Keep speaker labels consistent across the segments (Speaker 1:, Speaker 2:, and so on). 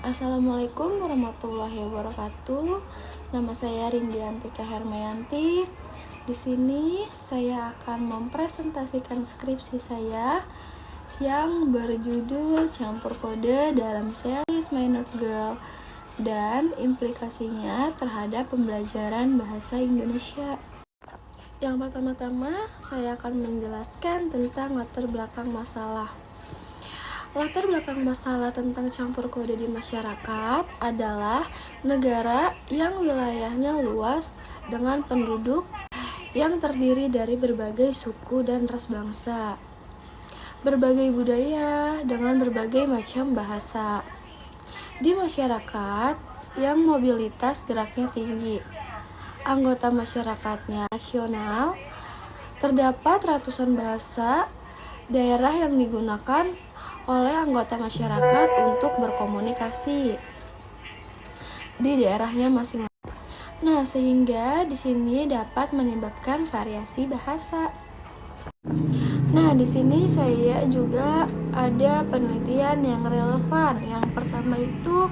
Speaker 1: Assalamualaikum warahmatullahi wabarakatuh. Nama saya Rindiantika Hermayanti. Di sini saya akan mempresentasikan skripsi saya yang berjudul Campur Kode dalam series Minor Girl dan implikasinya terhadap pembelajaran bahasa Indonesia. Yang pertama-tama saya akan menjelaskan tentang latar belakang masalah. Latar belakang masalah tentang campur kode di masyarakat adalah negara yang wilayahnya luas dengan penduduk yang terdiri dari berbagai suku dan ras bangsa, berbagai budaya dengan berbagai macam bahasa. Di masyarakat yang mobilitas geraknya tinggi, anggota masyarakatnya nasional, terdapat ratusan bahasa daerah yang digunakan oleh anggota masyarakat untuk berkomunikasi di daerahnya masing-masing. Nah, sehingga di sini dapat menyebabkan variasi bahasa. Nah, di sini saya juga ada penelitian yang relevan. Yang pertama itu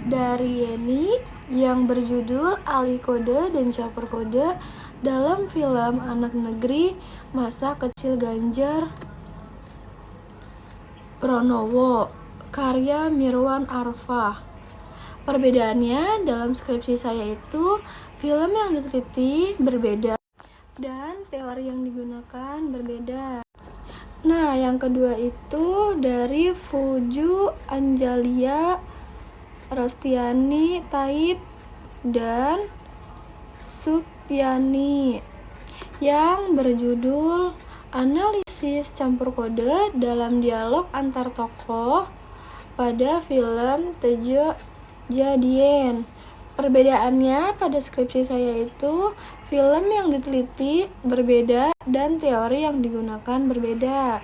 Speaker 1: dari Yeni yang berjudul Alih Kode dan Campur Kode dalam film Anak Negeri Masa Kecil Ganjar Pranowo, karya Mirwan Arfah. Perbedaannya dalam skripsi saya itu film yang diteliti berbeda dan teori yang digunakan berbeda. Nah, yang kedua itu dari Fuju Anjalia Rostiani Taib dan Supyani yang berjudul Analisis Campur Kode dalam Dialog Antar Tokoh pada film Tejo Jadien. Perbedaannya pada skripsi saya itu film yang diteliti berbeda dan teori yang digunakan berbeda.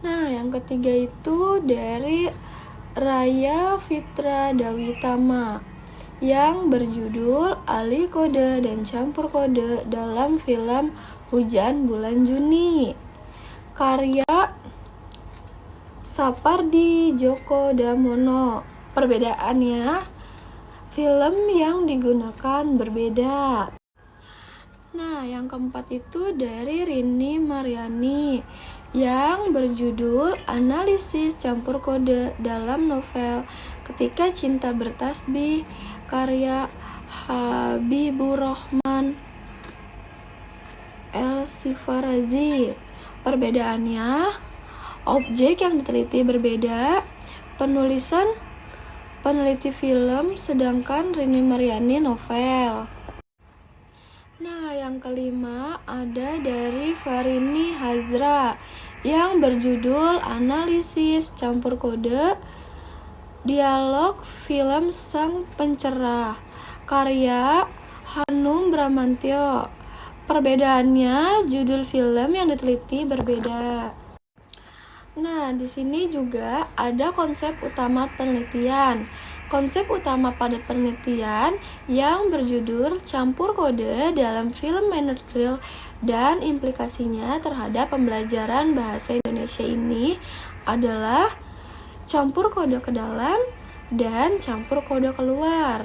Speaker 1: Nah, yang ketiga itu dari Raya Fitra Dawitama yang berjudul Alih Kode dan Campur Kode dalam film Hujan Bulan Juni, karya Sapardi Djoko Damono. Perbedaannya, film yang digunakan berbeda. Nah, yang keempat itu dari Rini Mariani yang berjudul Analisis Campur Kode dalam novel Ketika Cinta Bertasbih, karya Habibur Rahman El-Sifarazi. Perbedaannya, objek yang diteliti berbeda, peneliti film, sedangkan Rini Mariani novel. Nah, yang kelima ada dari Farini Hazra yang berjudul Analisis Campur Kode Dialog Film Sang Pencerah, karya Hanum Bramantyo. Perbedaannya, judul film yang diteliti berbeda. Nah, di sini juga ada konsep utama penelitian. Konsep utama pada penelitian yang berjudul Campur Kode dalam film Minor Girl dan implikasinya terhadap pembelajaran bahasa Indonesia ini adalah campur kode ke dalam dan campur kode keluar.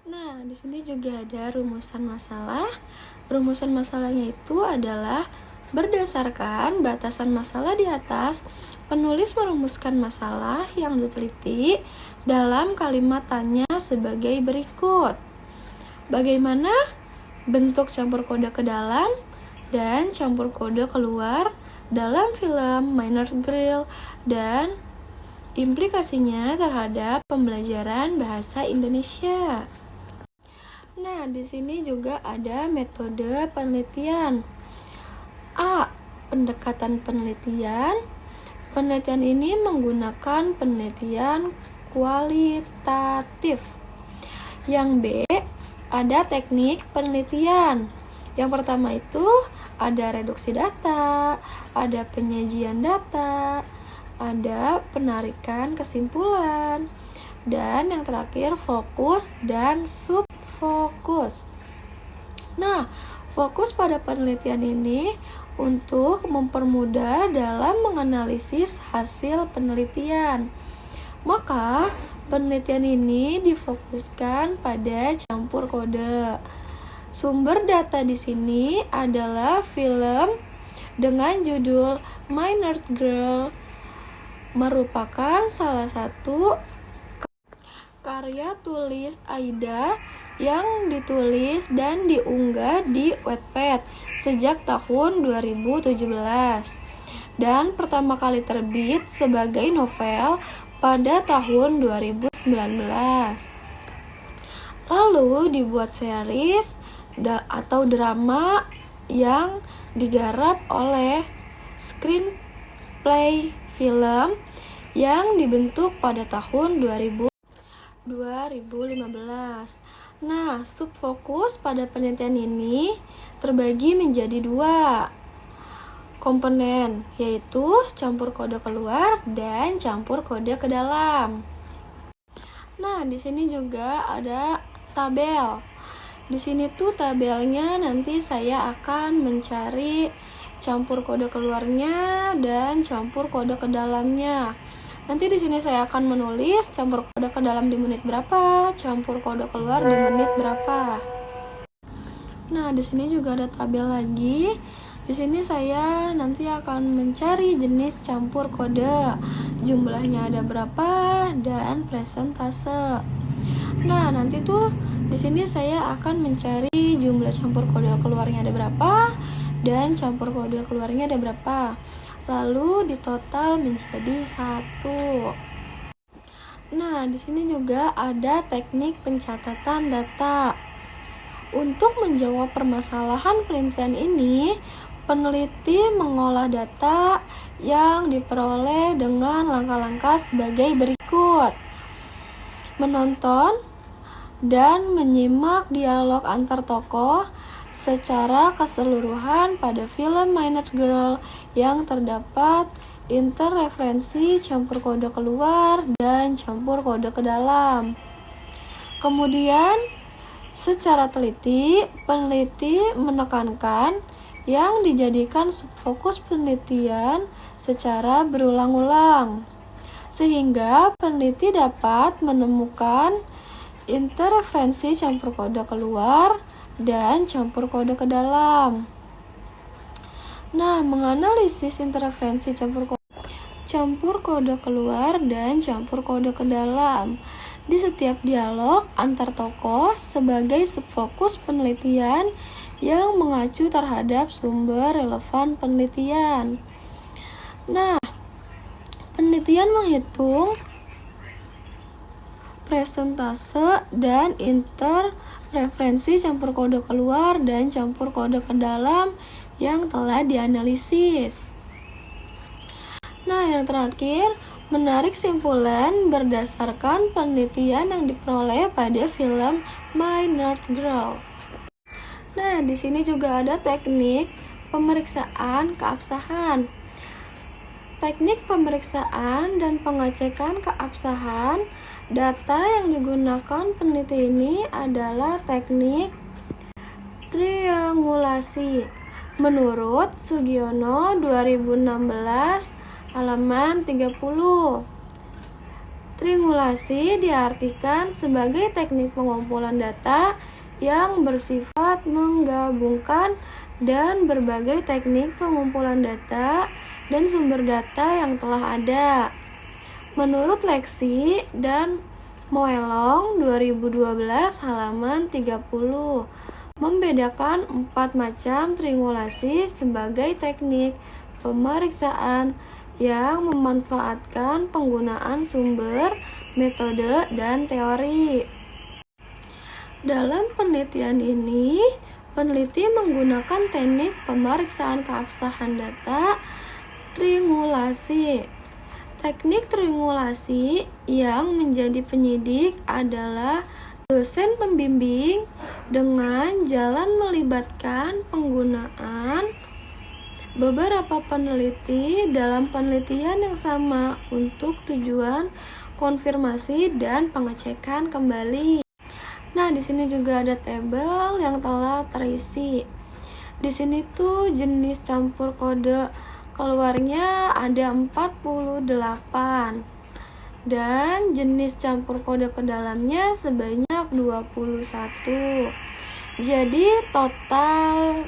Speaker 1: Nah, di sini juga ada rumusan masalah. Rumusan masalahnya itu adalah berdasarkan batasan masalah di atas, penulis merumuskan masalah yang diteliti dalam kalimat tanya sebagai berikut. Bagaimana bentuk campur kode ke dalam dan campur kode keluar dalam film Minor Girl dan implikasinya terhadap pembelajaran bahasa Indonesia. Nah, di sini juga ada metode penelitian. A. Pendekatan penelitian. Penelitian ini menggunakan penelitian kualitatif. Yang B. Ada teknik penelitian. Yang pertama itu ada reduksi data, ada penyajian data, ada penarikan kesimpulan, dan yang terakhir fokus dan subfokus. Nah, fokus pada penelitian ini untuk mempermudah dalam menganalisis hasil penelitian. Maka, penelitian ini difokuskan pada campur kode. Sumber data di sini adalah film dengan judul Minor Girl, merupakan salah satu karya tulis Aida yang ditulis dan diunggah di Wattpad sejak tahun 2017 dan pertama kali terbit sebagai novel pada tahun 2019. Lalu dibuat series atau drama yang digarap oleh Screenplay Film yang dibentuk pada tahun 2015. Nah, subfokus pada penelitian ini terbagi menjadi 2 komponen, yaitu campur kode keluar dan campur kode ke dalam. Nah, di sini juga ada tabel. Di sini tuh tabelnya nanti saya akan mencari campur kode keluarnya dan campur kode ke dalamnya. Nanti di sini saya akan menulis campur kode ke dalam di menit berapa, campur kode keluar di menit berapa. Nah, di sini juga ada tabel lagi. Di sini saya nanti akan mencari jenis campur kode, jumlahnya ada berapa dan presentase. Nah, nanti tuh di sini saya akan mencari jumlah campur kode keluarnya ada berapa dan campur kode keluarnya ada berapa. Lalu ditotal menjadi 1. Nah, di sini juga ada teknik pencatatan data. Untuk menjawab permasalahan penelitian ini, peneliti mengolah data yang diperoleh dengan langkah-langkah sebagai berikut. Menonton dan menyimak dialog antar tokoh secara keseluruhan pada film Minor Girl yang terdapat interreferensi campur kode keluar dan campur kode ke dalam. Kemudian, secara teliti, peneliti menekankan yang dijadikan subfokus penelitian secara berulang-ulang, sehingga peneliti dapat menemukan interreferensi campur kode keluar dan campur kode ke dalam. Nah, menganalisis interreferensi campur kode keluar dan campur kode ke dalam di setiap dialog antar tokoh sebagai subfokus penelitian yang mengacu terhadap sumber relevan penelitian. Nah, penelitian menghitung presentase dan interreferensi campur kode keluar dan campur kode ke dalam yang telah dianalisis. Nah, yang terakhir, menarik simpulan berdasarkan penelitian yang diperoleh pada film Minor Girl. Nah, di sini juga ada teknik pemeriksaan keabsahan. Teknik pemeriksaan dan pengecekan keabsahan data yang digunakan peneliti ini adalah teknik triangulasi. Menurut Sugiono 2016 halaman 30. Triangulasi diartikan sebagai teknik pengumpulan data yang bersifat menggabungkan dan berbagai teknik pengumpulan data dan sumber data yang telah ada. Menurut Lexi dan Moelong 2012 halaman 30, membedakan 4 macam triangulasi sebagai teknik pemeriksaan yang memanfaatkan penggunaan sumber, metode, dan teori. Dalam penelitian ini, peneliti menggunakan teknik pemeriksaan keabsahan data triangulasi. Teknik triangulasi yang menjadi penyidik adalah dosen pembimbing dengan jalan melibatkan penggunaan beberapa peneliti dalam penelitian yang sama untuk tujuan konfirmasi dan pengecekan kembali. Nah, di sini juga ada tabel yang telah terisi. Di sini tuh jenis campur kode keluarnya ada 48. dan jenis campur kode ke dalamnya sebanyak 21. Jadi total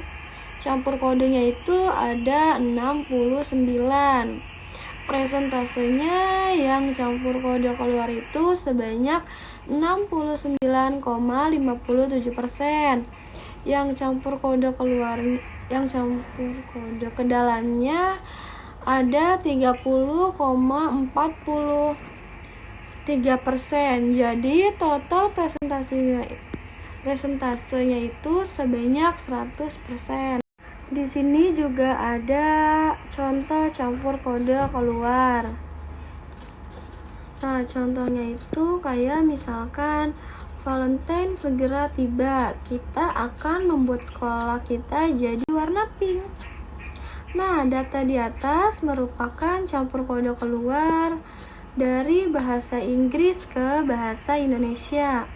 Speaker 1: campur kodenya itu ada 69. Presentasenya yang campur kode keluar itu sebanyak 69,57%. Yang campur kode ke dalamnya ada 30,43%. Jadi total presentasenya itu sebanyak 100%. Di sini juga ada contoh campur kode keluar. Nah, contohnya itu kayak misalkan Valentine segera tiba, kita akan membuat sekolah kita jadi warna pink. Nah, data di atas merupakan campur kode keluar dari bahasa Inggris ke bahasa Indonesia.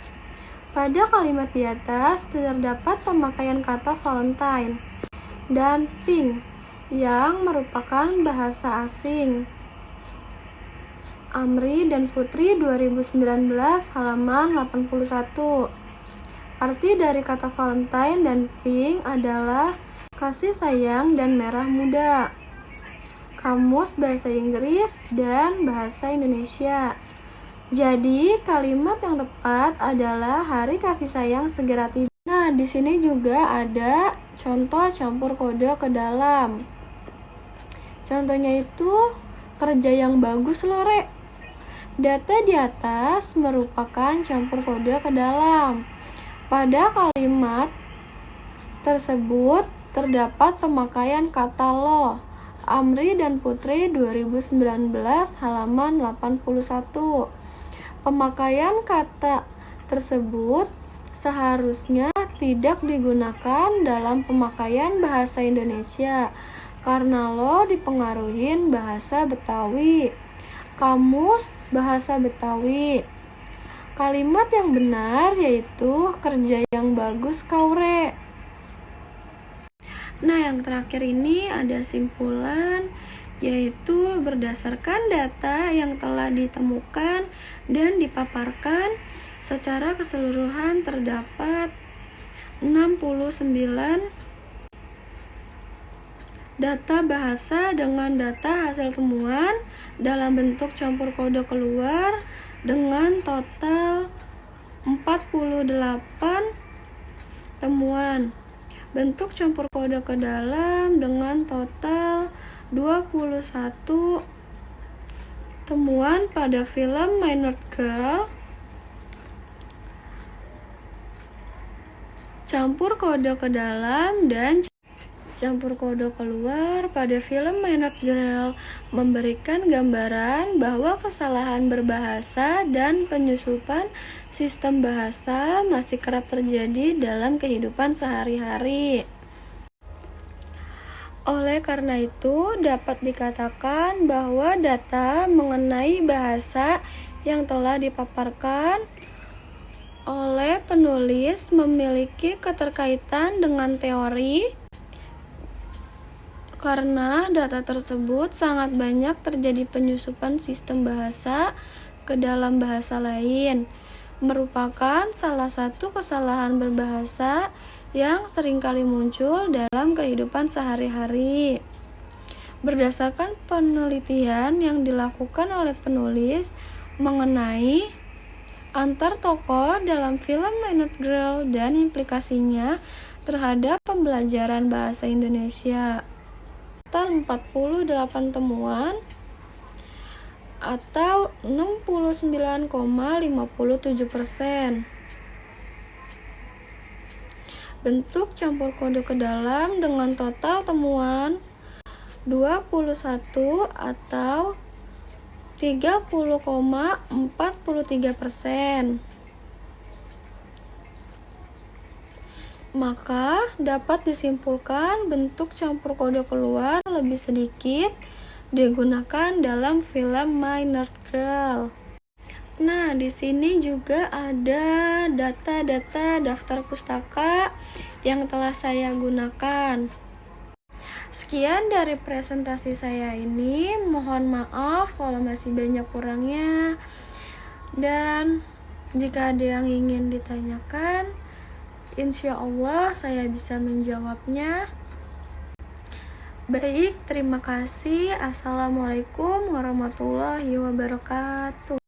Speaker 1: Pada kalimat di atas terdapat pemakaian kata Valentine dan pink yang merupakan bahasa asing. Amri dan Putri 2019 halaman 81. Arti dari kata Valentine dan pink adalah kasih sayang dan merah muda. Kamus Bahasa Inggris dan Bahasa Indonesia. Jadi kalimat yang tepat adalah hari kasih sayang segera tiba. Nah, di sini juga ada contoh campur kode ke dalam. Contohnya itu kerja yang bagus Lore. Data di atas merupakan campur kode ke dalam. Pada kalimat tersebut terdapat pemakaian kata lo. Amri dan Putri 2019 halaman 81. Pemakaian kata tersebut seharusnya tidak digunakan dalam pemakaian bahasa Indonesia karena lo dipengaruhin bahasa Betawi. Kamus Bahasa Betawi. Kalimat yang benar yaitu kerja yang bagus Kaure. Nah, yang terakhir ini ada simpulan, yaitu berdasarkan data yang telah ditemukan dan dipaparkan secara keseluruhan terdapat 69 data bahasa dengan data hasil temuan dalam bentuk campur kode keluar dengan total 48 temuan. Bentuk campur kode ke dalam dengan total 21 temuan pada film My North Girl. Campur kode ke dalam dan campur kode keluar pada film My North Girl memberikan gambaran bahwa kesalahan berbahasa dan penyusupan sistem bahasa masih kerap terjadi dalam kehidupan sehari-hari. Oleh karena itu, dapat dikatakan bahwa data mengenai bahasa yang telah dipaparkan oleh penulis memiliki keterkaitan dengan teori karena data tersebut sangat banyak terjadi penyusupan sistem bahasa ke dalam bahasa lain, merupakan salah satu kesalahan berbahasa yang seringkali muncul dalam kehidupan sehari-hari. Berdasarkan penelitian yang dilakukan oleh penulis mengenai antar tokoh dalam film My North Girl dan implikasinya terhadap pembelajaran bahasa Indonesia. Total 48 temuan atau 69,57%. Bentuk campur kode ke dalam dengan total temuan 21 atau 30,43%. Maka dapat disimpulkan bentuk campur kode keluar lebih sedikit digunakan dalam film My North Girl. Nah, di sini juga ada data-data daftar pustaka yang telah saya gunakan. Sekian dari presentasi saya ini. Mohon maaf kalau masih banyak kurangnya. Dan jika ada yang ingin ditanyakan, insya Allah saya bisa menjawabnya. Baik, terima kasih. Assalamualaikum warahmatullahi wabarakatuh.